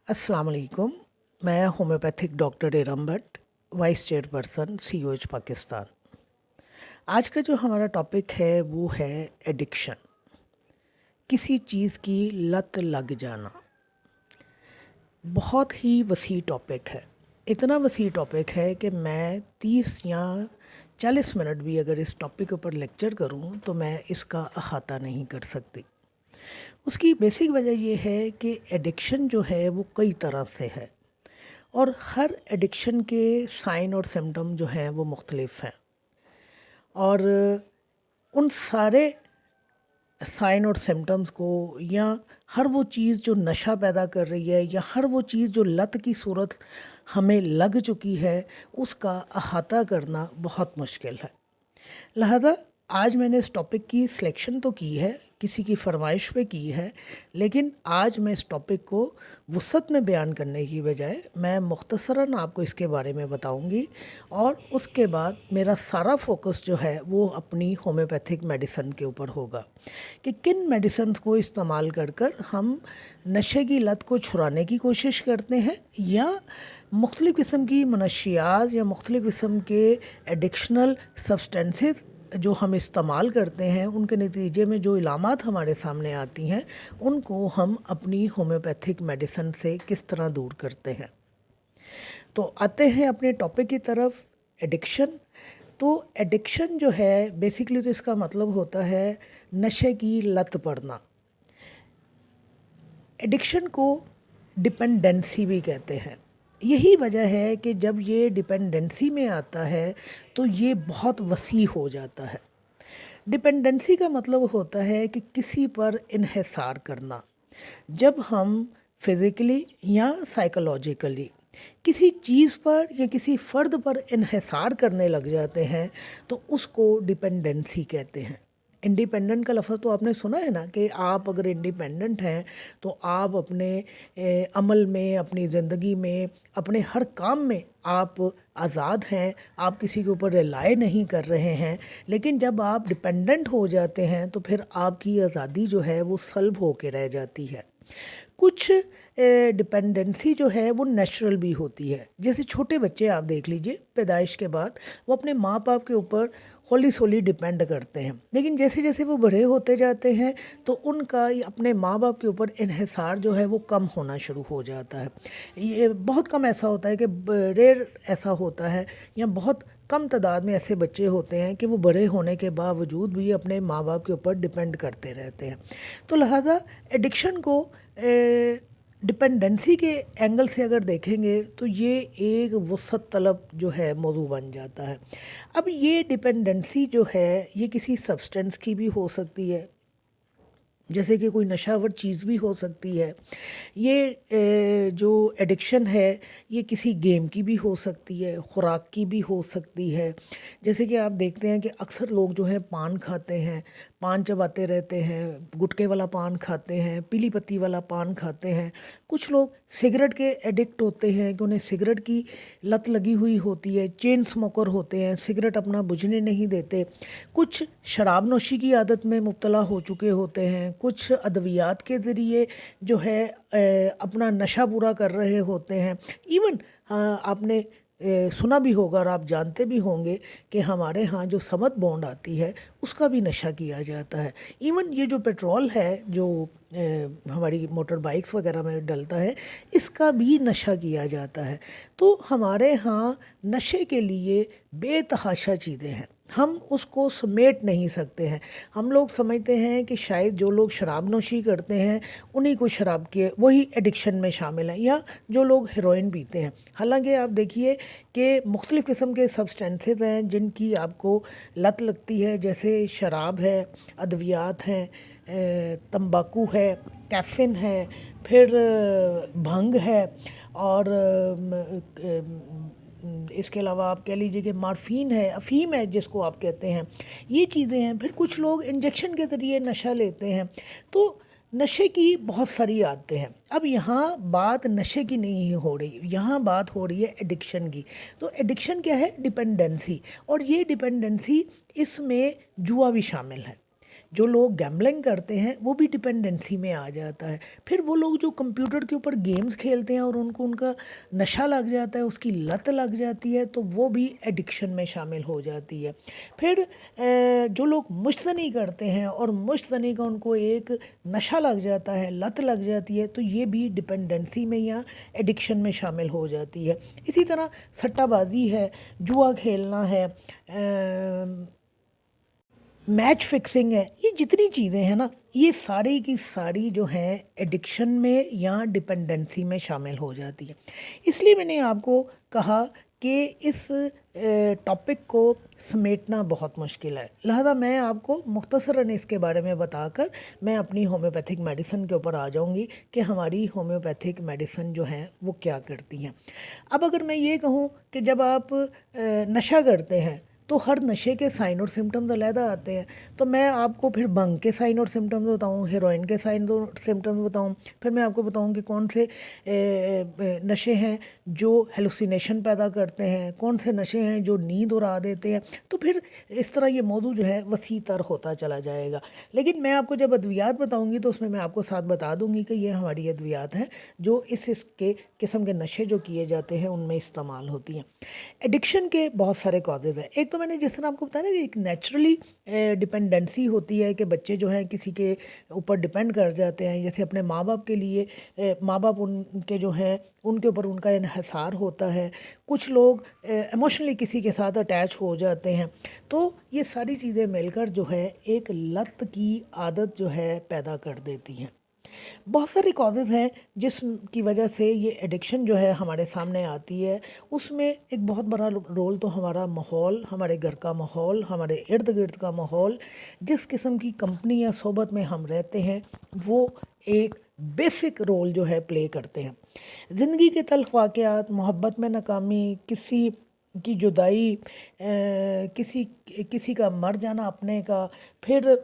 अस्सलाम वालेकुम। मैं homeopathic doctor Iram Bhatt, vice chairperson COH Pakistan. आज का जो हमारा टॉपिक है वो है एडिक्शन, किसी चीज़ की लत लग जाना। बहुत ही वसी टॉपिक है, इतना वसी टॉपिक है कि मैं 30 या 40 मिनट भी अगर इस टॉपिक के ऊपर लेक्चर करूं तो मैं इसका अहाता नहीं कर सकती। उसकी बेसिक वजह ये है कि एडिक्शन जो है वो कई तरह से है और हर एडिक्शन के साइन और सिम्टम जो हैं वो मुख्तलिफ हैं और उन सारे साइन और सिम्टम्स को या हर वो चीज़ जो नशा पैदा कर रही है या हर वो चीज़ जो लत की सूरत हमें लग चुकी है उसका अहाता करना बहुत मुश्किल है। लिहाजा आज मैंने इस टॉपिक की सिलेक्शन तो की है, किसी की फरमाइश पे की है, लेकिन आज मैं इस टॉपिक को वुसअत में बयान करने की बजाय मैं मुख्तसरन आपको इसके बारे में बताऊंगी और उसके बाद मेरा सारा फोकस जो है वो अपनी होम्योपैथिक मेडिसन के ऊपर होगा कि किन मेडिसन को इस्तेमाल कर कर हम नशे की लत को छुड़ाने की कोशिश करते हैं या मुख्तलिफ़ किस्म की मनशियात या मुख्तलिफ़ किस्म के एडिक्शनल सब्सटेंसेस जो हम इस्तेमाल करते हैं उनके नतीजे में जो इलामात हमारे सामने आती हैं उनको हम अपनी होम्योपैथिक मेडिसन से किस तरह दूर करते हैं। तो आते हैं अपने टॉपिक की तरफ, एडिक्शन। तो एडिक्शन जो है बेसिकली तो इसका मतलब होता है नशे की लत पड़ना। एडिक्शन को डिपेंडेंसी भी कहते हैं। यही वजह है कि जब ये डिपेंडेंसी में आता है तो ये बहुत वसी हो जाता है। डिपेंडेंसी का मतलब होता है कि किसी पर इन्हिसार करना। जब हम फिज़िकली या साइकोलॉजिकली किसी चीज़ पर या किसी फ़र्द पर इन्हिसार करने लग जाते हैं तो उसको डिपेंडेंसी कहते हैं। इंडिपेंडेंट का लफ्ज़ तो आपने सुना है ना कि आप अगर इंडिपेंडेंट हैं तो आप अपने अमल में, अपनी ज़िंदगी में, अपने हर काम में आप आज़ाद हैं, आप किसी के ऊपर रिलाय नहीं कर रहे हैं। लेकिन जब आप डिपेंडेंट हो जाते हैं तो फिर आपकी आज़ादी जो है वो सल्ब होके रह जाती है। कुछ डिपेंडेंसी जो है वो नेचुरल भी होती है। जैसे छोटे बच्चे आप देख लीजिए, पैदाइश के बाद वो अपने माँ बाप के ऊपर होली सोली डिपेंड करते हैं, लेकिन जैसे जैसे वो बड़े होते जाते हैं तो उनका अपने माँ बाप के ऊपर इन्हिसार जो है वो कम होना शुरू हो जाता है। ये बहुत कम ऐसा होता है कि रेयर ऐसा होता है या बहुत कम तादाद में ऐसे बच्चे होते हैं कि वो बड़े होने के बावजूद भी अपने माँ बाप के ऊपर डिपेंड करते रहते हैं। तो लिहाजा एडिक्शन को डिपेंडेंसी के एंगल से अगर देखेंगे तो ये एक वसअत तलब जो है मौजू बन जाता है। अब ये डिपेंडेंसी जो है ये किसी सब्सटेंस की भी हो सकती है, जैसे कि कोई नशावर चीज़ भी हो सकती है। ये जो एडिक्शन है ये किसी गेम की भी हो सकती है, ख़ुराक की भी हो सकती है। जैसे कि आप देखते हैं कि अक्सर लोग जो है पान खाते हैं, पान चबाते रहते हैं, गुटखे वाला पान खाते हैं, पीली पत्ती वाला पान खाते हैं। कुछ लोग सिगरेट के एडिक्ट होते हैं कि उन्हें सिगरेट की लत लगी हुई होती है, चेन स्मोकर होते हैं, सिगरेट अपना बुझने नहीं देते। कुछ शराब नोशी की आदत में मुब्तला हो चुके होते हैं, कुछ अद्वियात के ज़रिए जो है अपना नशा पूरा कर रहे होते हैं। इवन आपने सुना भी होगा और आप जानते भी होंगे कि हमारे यहाँ जो समत बॉन्ड आती है उसका भी नशा किया जाता है। इवन ये जो पेट्रोल है जो हमारी मोटर बाइक्स वगैरह में डलता है इसका भी नशा किया जाता है। तो हमारे यहाँ नशे के लिए बेतहाशा चीज़ें हैं, हम उसको समेट नहीं सकते हैं। हम लोग समझते हैं कि शायद जो लोग शराब नोशी करते हैं उन्हीं को शराब के वही एडिक्शन में शामिल हैं, या जो लोग हेरोइन पीते हैं। हालांकि आप देखिए कि मुख्तलिफ़ किस्म के सब्सटेंसेस हैं जिनकी आपको लत लगती है, जैसे शराब है, अद्वियात हैं, तंबाकू है, कैफ़ीन है, फिर भंग है और इसके अलावा आप कह लीजिए कि मॉर्फिन है, अफ़ीम है जिसको आप कहते हैं, ये चीज़ें हैं। फिर कुछ लोग इंजेक्शन के ज़रिए नशा लेते हैं। तो नशे की बहुत सारी आदतें हैं। अब यहाँ बात नशे की नहीं हो रही, यहाँ बात हो रही है एडिक्शन की। तो एडिक्शन क्या है? डिपेंडेंसी। और ये डिपेंडेंसी, इसमें जुआ भी शामिल है। जो लोग गैम्बलिंग करते हैं वो भी डिपेंडेंसी में आ जाता है। फिर वो लोग जो कंप्यूटर के ऊपर गेम्स खेलते हैं और उनको उनका नशा लग जाता है, उसकी लत लग जाती है, तो वो भी एडिक्शन में शामिल हो जाती है। फिर जो लोग मुश्तनी करते हैं और मुश्तनी का उनको एक नशा लग जाता है, लत लग जाती है, तो ये भी डिपेंडेंसी में या एडिक्शन में शामिल हो जाती है। इसी तरह सट्टाबाजी है, जुआ खेलना है, मैच फिक्सिंग है, ये जितनी चीज़ें हैं ना, ये सारी की सारी जो हैं एडिक्शन में या डिपेंडेंसी में शामिल हो जाती है। इसलिए मैंने आपको कहा कि इस टॉपिक को समेटना बहुत मुश्किल है, लिहाजा मैं आपको मुख्तसरन इसके बारे में बताकर मैं अपनी होम्योपैथिक मेडिसिन के ऊपर आ जाऊंगी कि हमारी होम्योपैथिक मेडिसिन जो हैं वो क्या करती हैं। अब अगर मैं ये कहूँ कि जब आप नशा करते हैं तो हर नशे के साइन और सिम्टम्स अलहदा आते हैं, तो मैं आपको फिर भंग के साइन और सिम्टम्स बताऊं, हेरोइन के साइन और सिम्टम्स बताऊं, फिर मैं आपको बताऊं कि कौन से नशे हैं जो हेलुसिनेशन पैदा करते हैं, कौन से नशे हैं जो नींद उड़ा देते हैं। तो फिर इस तरह ये मौजू जो है वसी तर होता चला जाएगा। लेकिन मैं आपको जब अद्वियात बताऊँगी तो उसमें मैं आपको साथ बता दूँगी कि ये हमारी अद्वियात हैं जो इसके किस्म के नशे जो किए जाते हैं उनमें इस्तेमाल होती हैं। एडिक्शन के बहुत सारे कॉजेज़ हैं। एक तो मैंने जिस तरह आपको बताया ना कि एक नेचुरली डिपेंडेंसी होती है कि बच्चे जो हैं किसी के ऊपर डिपेंड कर जाते हैं, जैसे अपने माँ बाप के लिए माँ बाप उनके जो हैं उनके ऊपर उनका इन्हिसार होता है। कुछ लोग इमोशनली किसी के साथ अटैच हो जाते हैं। तो ये सारी चीज़ें मिलकर जो है एक लत की आदत जो है पैदा कर देती हैं। बहुत सारे कॉजेज़ हैं जिसकी वजह से ये एडिक्शन जो है हमारे सामने आती है। उसमें एक बहुत बड़ा रोल तो हमारा माहौल, हमारे घर का माहौल, हमारे इर्द गिर्द का माहौल, जिस किस्म की कंपनी या सोबत में हम रहते हैं, वो एक बेसिक रोल जो है प्ले करते हैं। ज़िंदगी के तल्ख़ वाक़यात, मोहब्बत में नाकामी, किसी की जुदाई, किसी किसी का मर जाना अपने का, फिर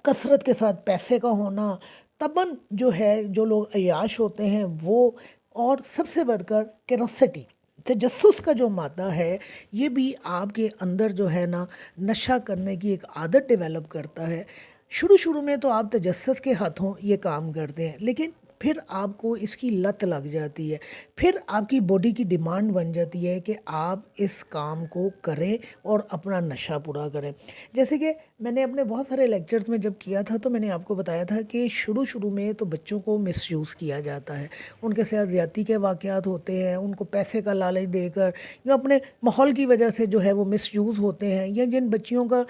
कसरत के साथ पैसे का होना, तबन जो है जो लोग अय्याश होते हैं वो, और सबसे बढ़कर क्यूरोसिटी, तजस्सुस का जो मादा है, ये भी आपके अंदर जो है ना नशा करने की एक आदत डेवलप करता है। शुरू शुरू में तो आप तजस्सुस के हाथों ये काम करते हैं, लेकिन फिर आपको इसकी लत लग जाती है, फिर आपकी बॉडी की डिमांड बन जाती है कि आप इस काम को करें और अपना नशा पूरा करें। जैसे कि मैंने अपने बहुत सारे लेक्चर्स में जब किया था तो मैंने आपको बताया था कि शुरू शुरू में तो बच्चों को मिसयूज़ किया जाता है, उनके साथ ज़्यादती के वाक़यात होते हैं, उनको पैसे का लालच देकर या अपने माहौल की वजह से जो है वो मिसयूज़ होते हैं, या जिन बच्चियों का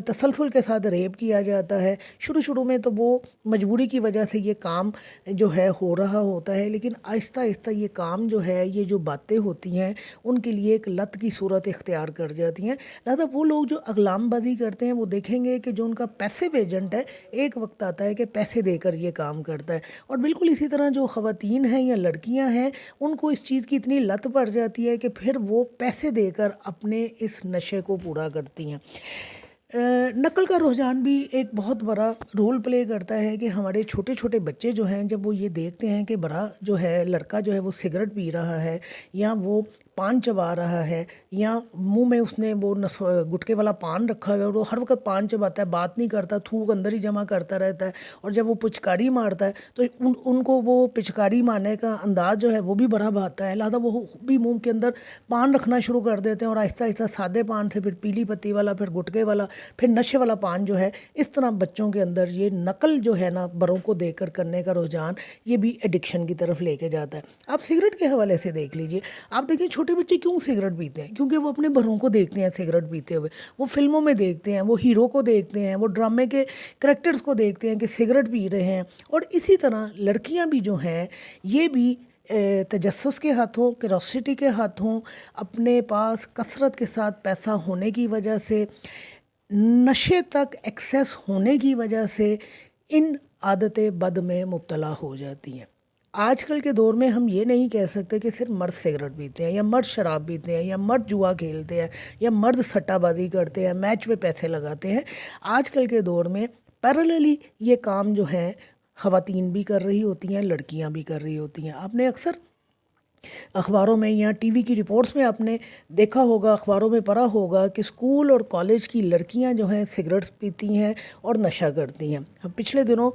तसलसल के साथ रेप किया जाता है, शुरू शुरू में तो वो मजबूरी की वजह से ये काम जो है हो रहा होता है, लेकिन आहिस्ता आहिस्ता ये काम जो है, ये जो बातें होती हैं उनके लिए एक लत की सूरत इख्तियार कर जाती हैं। लिहाजा वो लोग जो अगलामबाजी करते हैं वो देखेंगे कि जो उनका पैसिव एजेंट है, एक वक्त आता है कि पैसे देकर ये काम करता है। और बिल्कुल इसी तरह जो ख़वातीन हैं या लड़कियां हैं, उनको इस चीज़ की इतनी लत पड़ जाती है कि फिर वो पैसे देकर अपने इस नशे को पूरा करती हैं। नकल का रुझान भी एक बहुत बड़ा रोल प्ले करता है कि हमारे छोटे छोटे बच्चे जो हैं, जब वो ये देखते हैं कि बड़ा जो है लड़का जो है वो सिगरेट पी रहा है, या वो पान चबा रहा है, या मुंह में उसने वो गुटके वाला पान रखा है और वो हर वक्त पान चबाता है, बात नहीं करता, थूक अंदर ही जमा करता रहता है, और जब वो पिचकारी मारता है तो उनको वो पिचकारी मारने का अंदाज़ जो है वो भी बड़ा भाता है। लिहाजा वो भी मुंह के अंदर पान रखना शुरू कर देते हैं, और आहिस्ता आहिस्ता सादे पान से फिर पीली पत्ती वाला, फिर गुटके वाला, फिर नशे वाला पान जो है। इस तरह बच्चों के अंदर ये नकल जो है ना, बड़ों को देखकर करने का रुझान, ये भी एडिक्शन की तरफ लेके जाता है। आप सिगरेट के हवाले से देख लीजिए, आप देखिए छोटे बच्चे क्यों सिगरेट पीते हैं, क्योंकि वो अपने बड़ों को देखते हैं सिगरेट पीते हुए, वो फिल्मों में देखते हैं, वो हीरो को देखते हैं, वो ड्रामे के करेक्टर्स को देखते हैं कि सिगरेट पी रहे हैं। और इसी तरह लड़कियां भी जो हैं, ये भी तजस्सुस के हाथों, क्यूरोसिटी के हाथों, अपने पास कसरत के साथ पैसा होने की वजह से, नशे तक एक्सेस होने की वजह से इन आदतें बद में मुब्तला हो जाती हैं। आजकल के दौर में हम ये नहीं कह सकते कि सिर्फ मर्द सिगरेट पीते हैं, या मर्द शराब पीते हैं, या मर्द जुआ खेलते हैं, या मर्द सट्टाबाजी करते हैं, मैच में पैसे लगाते हैं। आजकल के दौर में पैरेलली ये काम जो है ख़वातीन भी कर रही होती हैं, लड़कियां भी कर रही होती हैं। आपने अक्सर اخباروں میں یا ٹی وی کی رپورٹس میں آپ نے دیکھا ہوگا، اخباروں میں پڑھا ہوگا کہ اسکول اور کالج کی لڑکیاں جو ہیں سگریٹس پیتی ہیں اور نشہ کرتی ہیں۔ پچھلے دنوں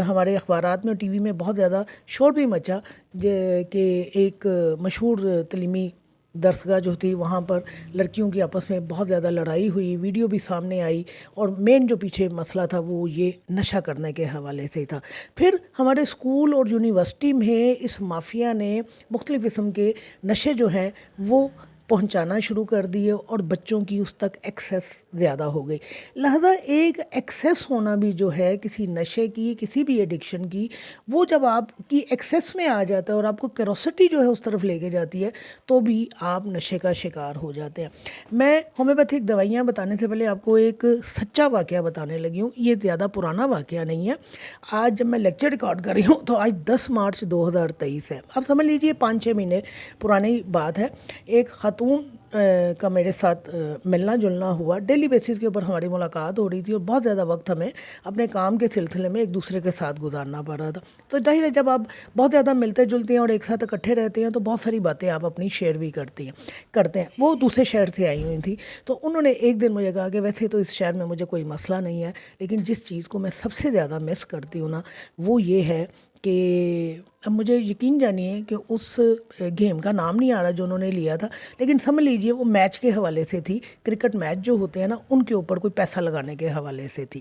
ہمارے اخبارات میں اور ٹی وی میں بہت زیادہ شور بھی مچا کہ ایک مشہور تعلیمی درسگاہ جو تھی وہاں پر لڑکیوں کی آپس میں بہت زیادہ لڑائی ہوئی، ویڈیو بھی سامنے آئی، اور مین جو پیچھے مسئلہ تھا وہ یہ نشہ کرنے کے حوالے سے تھا۔ پھر ہمارے اسکول اور یونیورسٹی میں اس مافیا نے مختلف قسم کے نشے جو ہیں وہ پہنچانا شروع کر دیے، اور بچوں کی اس تک ایکسیس زیادہ ہو گئی۔ لہذا ایک ایکسیس ہونا بھی جو ہے کسی نشے کی، کسی بھی ایڈکشن کی، وہ جب آپ کی ایکسیس میں آ جاتا ہے اور آپ کو کیروسٹی جو ہے اس طرف لے کے جاتی ہے تو بھی آپ نشے کا شکار ہو جاتے ہیں۔ میں ہومیوپیتھک دوائیاں بتانے سے پہلے آپ کو ایک سچا واقعہ بتانے لگی ہوں۔ یہ زیادہ پرانا واقعہ نہیں ہے۔ آج جب میں لیکچر ریکارڈ کر رہی ہوں تو آج 10 مارچ 2023 ہے۔ اب سمجھ لیجئے 5-6 مہینے پرانی بات ہے۔ ایک خاتون کا میرے ساتھ ملنا جلنا ہوا، ڈیلی بیسس کے اوپر ہماری ملاقات ہو رہی تھی، اور بہت زیادہ وقت ہمیں اپنے کام کے سلسلے میں ایک دوسرے کے ساتھ گزارنا پڑ رہا تھا۔ تو ظاہر ہے جب آپ بہت زیادہ ملتے جلتے ہیں اور ایک ساتھ اکٹھے رہتے ہیں تو بہت ساری باتیں آپ اپنی شیئر بھی کرتے ہیں۔ وہ دوسرے شہر سے آئی ہوئی تھی، تو انہوں نے ایک دن مجھے کہا کہ ویسے تو اس شہر میں مجھے کوئی مسئلہ نہیں ہے، لیکن جس چیز کو میں سب سے زیادہ مس کرتی ہوں نا وہ یہ ہے کہ اب مجھے یقین جانیے کہ اس گیم کا نام نہیں آ رہا جو انہوں نے لیا تھا، لیکن سمجھ لیجئے وہ میچ کے حوالے سے تھی، کرکٹ میچ جو ہوتے ہیں نا ان کے اوپر کوئی پیسہ لگانے کے حوالے سے تھی۔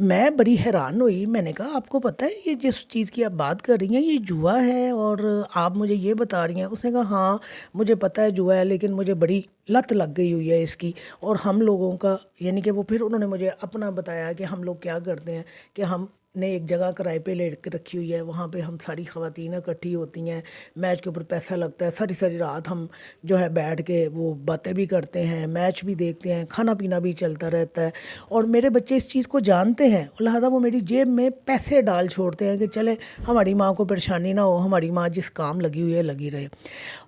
میں بڑی حیران ہوئی، میں نے کہا آپ کو پتہ ہے یہ جس چیز کی آپ بات کر رہی ہیں یہ جوا ہے اور آپ مجھے یہ بتا رہی ہیں؟ اس نے کہا ہاں مجھے پتہ ہے جوا ہے، لیکن مجھے بڑی لت لگ گئی ہوئی ہے اس کی، اور ہم لوگوں کا یعنی کہ وہ پھر انہوں نے مجھے اپنا بتایا کہ ہم لوگ کیا کرتے ہیں کہ ہم نے ایک جگہ کرائے پہ لے کے رکھی ہوئی ہے، وہاں پہ ہم ساری خواتین اکٹھی ہوتی ہیں، میچ کے اوپر پیسہ لگتا ہے، ساری ساری رات ہم جو ہے بیٹھ کے وہ باتیں بھی کرتے ہیں، میچ بھی دیکھتے ہیں، کھانا پینا بھی چلتا رہتا ہے، اور میرے بچے اس چیز کو جانتے ہیں، لہٰذا وہ میری جیب میں پیسے ڈال چھوڑتے ہیں کہ چلیں ہماری ماں کو پریشانی نہ ہو، ہماری ماں جس کام لگی ہوئی ہے لگی رہے۔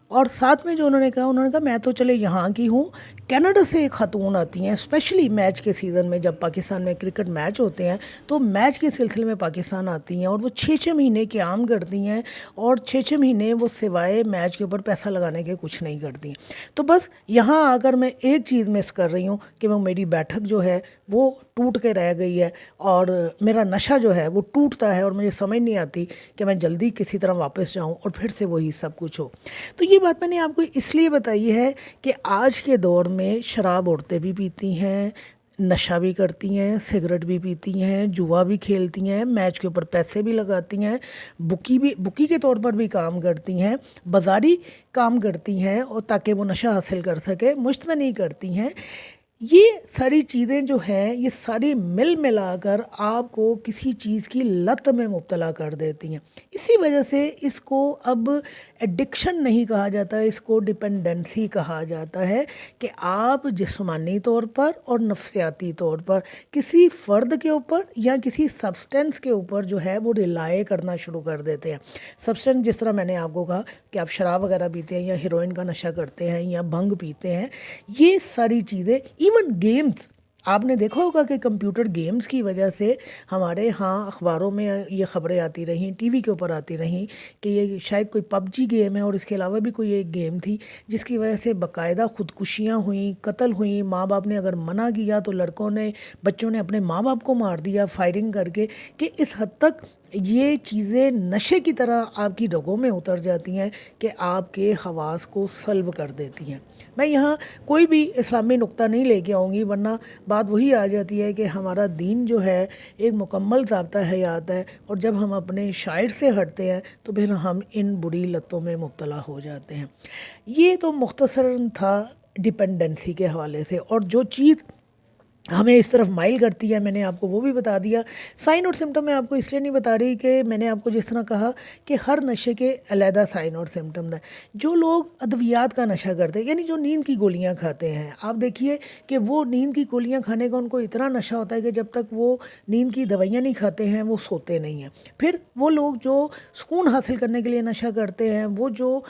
اور ساتھ میں جو انہوں نے کہا میں تو چلے یہاں کی ہوں، کینیڈا سے ایک خاتون آتی ہیں اسپیشلی میچ کے سیزن میں، جب پاکستان میں کرکٹ میچ ہوتے ہیں تو میچ کے سلسلے میں پاکستان آتی ہیں، اور وہ 6-6 مہینے قیام کرتی ہیں، اور 6-6 مہینے وہ سوائے میچ کے اوپر پیسہ لگانے کے کچھ نہیں کرتی ہیں۔ تو بس یہاں آ کر میں ایک چیز مس کر رہی ہوں کہ وہ میری بیٹھک جو ہے وہ ٹوٹ کے رہ گئی ہے، اور میرا نشہ جو ہے وہ ٹوٹتا ہے، اور مجھے سمجھ نہیں آتی کہ میں جلدی کسی طرح واپس جاؤں اور پھر سے وہی سب کچھ ہو۔ تو یہ بات میں نے آپ کو اس لیے بتائی ہے کہ آج کے دور میں شراب عورتیں بھی پیتی ہیں، نشہ بھی کرتی ہیں، سگریٹ بھی پیتی ہیں، جوا بھی کھیلتی ہیں، میچ کے اوپر پیسے بھی لگاتی ہیں، بکی کے طور پر بھی کام کرتی ہیں، بازاری کام کرتی ہیں، اور تاکہ وہ نشہ حاصل کر سکے مشتنی کرتی ہیں۔ یہ ساری چیزیں جو ہیں یہ ساری مل ملا کر آپ کو کسی چیز کی لت میں مبتلا کر دیتی ہیں۔ اسی وجہ سے اس کو اب ایڈکشن نہیں کہا جاتا، اس کو ڈپینڈنسی کہا جاتا ہے، کہ آپ جسمانی طور پر اور نفسیاتی طور پر کسی فرد کے اوپر یا کسی سبسٹنس کے اوپر جو ہے وہ ریلائے کرنا شروع کر دیتے ہیں۔ سبسٹنس جس طرح میں نے آپ کو کہا کہ آپ شراب وغیرہ پیتے ہیں یا ہیروئن کا نشہ کرتے ہیں یا بھنگ پیتے ہیں، یہ ساری چیزیں، ایون گیمز، آپ نے دیکھا ہوگا کہ کمپیوٹر گیمز کی وجہ سے ہمارے ہاں اخباروں میں یہ خبریں آتی رہیں، ٹی وی کے اوپر آتی رہیں کہ یہ شاید کوئی پب جی گیم ہے، اور اس کے علاوہ بھی کوئی ایک گیم تھی جس کی وجہ سے باقاعدہ خودکشیاں ہوئیں، قتل ہوئیں، ماں باپ نے اگر منع کیا تو لڑکوں نے، بچوں نے اپنے ماں باپ کو مار دیا فائرنگ کر کے، کہ اس حد تک یہ چیزیں نشے کی طرح آپ کی رگوں میں اتر جاتی ہیں کہ آپ کے حواس کو سلب کر دیتی ہیں۔ میں یہاں کوئی بھی اسلامی نقطہ نہیں لے کے آؤں گی، ورنہ بات وہی آ جاتی ہے کہ ہمارا دین جو ہے ایک مکمل ضابطہ حیات ہے، اور جب ہم اپنے شاعر سے ہٹتے ہیں تو پھر ہم ان بری لتوں میں مبتلا ہو جاتے ہیں۔ یہ تو مختصراً تھا ڈپینڈنسی کے حوالے سے، اور جو چیز ہمیں اس طرف مائل کرتی ہے میں نے آپ کو وہ بھی بتا دیا۔ سائن اور سمٹم میں آپ کو اس لیے نہیں بتا رہی کہ میں نے آپ کو جس طرح کہا کہ ہر نشے کے علیحدہ سائن اور سمٹم ہے۔ جو لوگ ادویات کا نشہ کرتے ہیں، یعنی جو نیند کی گولیاں کھاتے ہیں، آپ دیکھیے کہ وہ نیند کی گولیاں کھانے کا ان کو اتنا نشہ ہوتا ہے کہ جب تک وہ نیند کی دوائیاں نہیں کھاتے ہیں وہ سوتے نہیں ہیں۔ پھر وہ لوگ جو سکون حاصل کرنے کے لیے نشہ کرتے ہیں، وہ جو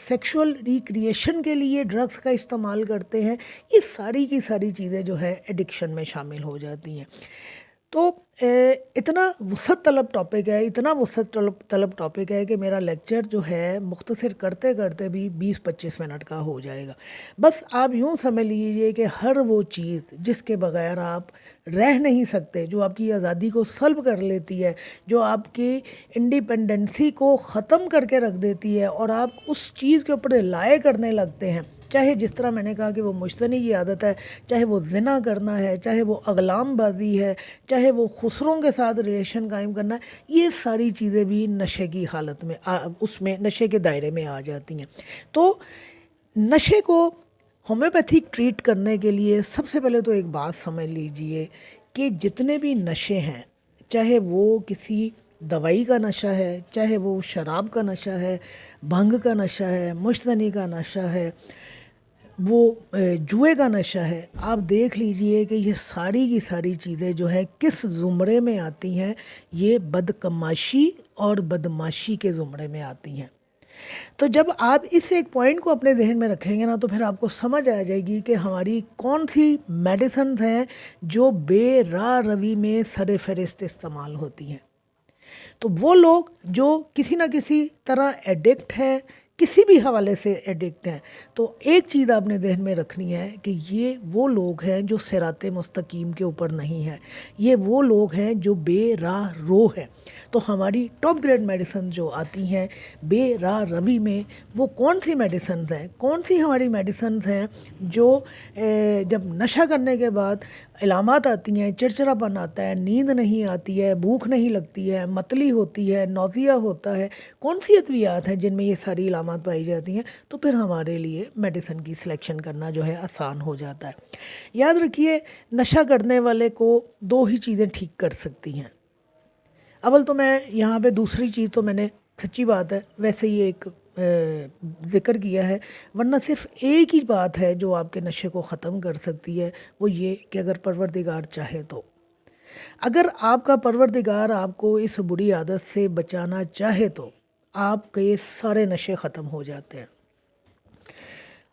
سیکشول ریکریشن کے لیے ڈرگس کا استعمال کرتے ہیں، یہ ساری کی ساری چیزیں جو ہے ایڈکشن میں شامل ہو جاتی ہیں۔ تو اتنا وسعت طلب ٹاپک ہے، اتنا وسعت طلب ٹاپک ہے کہ میرا لیکچر جو ہے مختصر کرتے کرتے بھی 20-25 منٹ کا ہو جائے گا۔ بس آپ یوں سمجھ لیجئے کہ ہر وہ چیز جس کے بغیر آپ رہ نہیں سکتے، جو آپ کی آزادی کو سلب کر لیتی ہے، جو آپ کی انڈیپینڈنسی کو ختم کر کے رکھ دیتی ہے، اور آپ اس چیز کے اوپر رلائے کرنے لگتے ہیں، چاہے جس طرح میں نے کہا کہ وہ مجتنی کی عادت ہے، چاہے وہ زنا کرنا ہے، چاہے وہ اغلام بازی ہے، چاہے وہ خسروں کے ساتھ ریلیشن قائم کرنا ہے، یہ ساری چیزیں بھی نشے کی حالت میں اس میں نشے کے دائرے میں آ جاتی ہیں۔ تو نشے کو ہومیوپیتھک ٹریٹ کرنے کے لیے سب سے پہلے تو ایک بات سمجھ لیجئے کہ جتنے بھی نشے ہیں، چاہے وہ کسی دوائی کا نشہ ہے، چاہے وہ شراب کا نشہ ہے، بھنگ کا نشہ ہے، مشتنی کا نشہ ہے، وہ جوئے کا نشہ ہے، آپ دیکھ لیجئے کہ یہ ساری کی ساری چیزیں جو ہے کس زمرے میں آتی ہیں، یہ بدکماشی اور بدماشی کے زمرے میں آتی ہیں۔ تو جب آپ اس ایک پوائنٹ کو اپنے ذہن میں رکھیں گے نا، تو پھر آپ کو سمجھ آ جائے گی کہ ہماری کون سی میڈیسنز ہیں جو بے راہ روی میں سر فہرست استعمال ہوتی ہیں۔ تو وہ لوگ جو کسی نہ کسی طرح ایڈکٹ ہیں، کسی بھی حوالے سے ایڈکٹ ہیں، تو ایک چیز آپ نے ذہن میں رکھنی ہے کہ یہ وہ لوگ ہیں جو صراط مستقیم کے اوپر نہیں ہیں، یہ وہ لوگ ہیں جو بے راہ رو ہیں۔ تو ہماری ٹاپ گریڈ میڈیسن جو آتی ہیں بے راہ روی میں، وہ کون سی میڈیسنز ہیں، کون سی ہماری میڈیسنز ہیں جو جب نشہ کرنے کے بعد علامات آتی ہیں، چڑچڑاپن آتا ہے، نیند نہیں آتی ہے، بھوک نہیں لگتی ہے، متلی ہوتی ہے، نوزیا ہوتا ہے، کون سی ادویات ہیں جن میں یہ ساری علامات پائی جاتی ہیں، تو پھر ہمارے لیے میڈیسن کی سلیکشن کرنا جو ہے آسان ہو جاتا ہے۔ یاد رکھیے، نشہ کرنے والے کو دو ہی چیزیں ٹھیک کر سکتی ہیں۔ اول تو میں یہاں پہ دوسری چیز تو میں نے سچی بات ہے ویسے ہی ایک ذکر کیا ہے، ورنہ صرف ایک ہی بات ہے جو آپ کے نشے کو ختم کر سکتی ہے، وہ یہ کہ اگر پروردگار چاہے تو۔ اگر آپ کا پروردگار آپ کو اس بری عادت سے بچانا چاہے تو آپ کے سارے نشے ختم ہو جاتے ہیں۔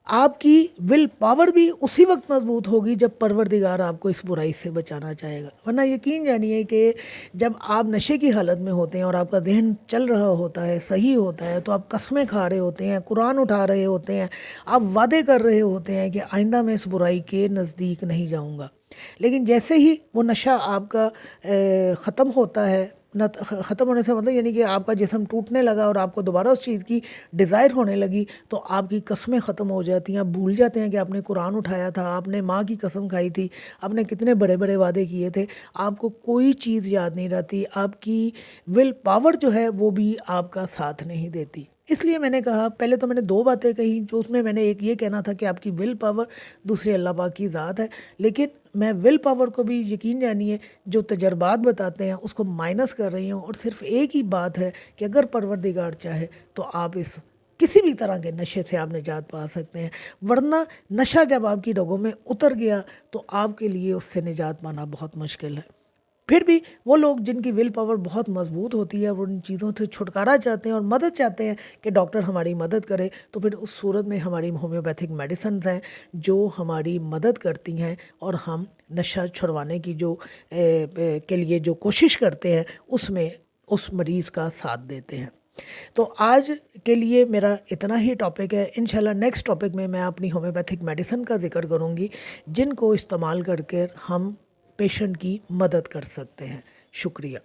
آپ کی ول پاور بھی اسی وقت مضبوط ہوگی جب پروردگار آپ کو اس برائی سے بچانا چاہے گا، ورنہ یقین جانیے کہ جب آپ نشے کی حالت میں ہوتے ہیں اور آپ کا ذہن چل رہا ہوتا ہے، صحیح ہوتا ہے، تو آپ قسمیں کھا رہے ہوتے ہیں، قرآن اٹھا رہے ہوتے ہیں، آپ وعدے کر رہے ہوتے ہیں کہ آئندہ میں اس برائی کے نزدیک نہیں جاؤں گا۔ لیکن جیسے ہی وہ نشہ آپ کا ختم ہوتا ہے، ختم ہونے سے مطلب یعنی کہ آپ کا جسم ٹوٹنے لگا اور آپ کو دوبارہ اس چیز کی ڈیزائر ہونے لگی، تو آپ کی قسمیں ختم ہو جاتی ہیں، آپ بھول جاتے ہیں کہ آپ نے قرآن اٹھایا تھا، آپ نے ماں کی قسم کھائی تھی، آپ نے کتنے بڑے بڑے وعدے کیے تھے، آپ کو کوئی چیز یاد نہیں رہتی، آپ کی ول پاور جو ہے وہ بھی آپ کا ساتھ نہیں دیتی۔ اس لیے میں نے کہا، پہلے تو میں نے دو باتیں کہیں، جو اس میں میں نے ایک یہ کہنا تھا کہ آپ کی ول پاور، دوسری اللہ پاک کی ذات ہے، لیکن میں ول پاور کو بھی یقین جانیے جو تجربات بتاتے ہیں اس کو مائنس کر رہی ہوں، اور صرف ایک ہی بات ہے کہ اگر پروردگار چاہے تو آپ اس کسی بھی طرح کے نشے سے آپ نجات پا سکتے ہیں، ورنہ نشہ جب آپ کی رگوں میں اتر گیا تو آپ کے لیے اس سے نجات پانا بہت مشکل ہے۔ پھر بھی وہ لوگ جن کی ول پاور بہت مضبوط ہوتی ہے، وہ ان چیزوں سے چھٹکارا چاہتے ہیں اور مدد چاہتے ہیں کہ ڈاکٹر ہماری مدد کرے، تو پھر اس صورت میں ہماری ہومیوپیتھک میڈیسنز ہیں جو ہماری مدد کرتی ہیں، اور ہم نشہ چھڑوانے کی کے لیے جو کوشش کرتے ہیں اس میں اس مریض کا ساتھ دیتے ہیں۔ تو آج کے لیے میرا اتنا ہی ٹاپک ہے، انشاءاللہ نیکسٹ ٹاپک میں اپنی ہومیوپیتھک میڈیسن کا ذکر کروں گی جن کو استعمال کر کے ہم پیشنٹ کی مدد کر سکتے ہیں۔ شکریہ۔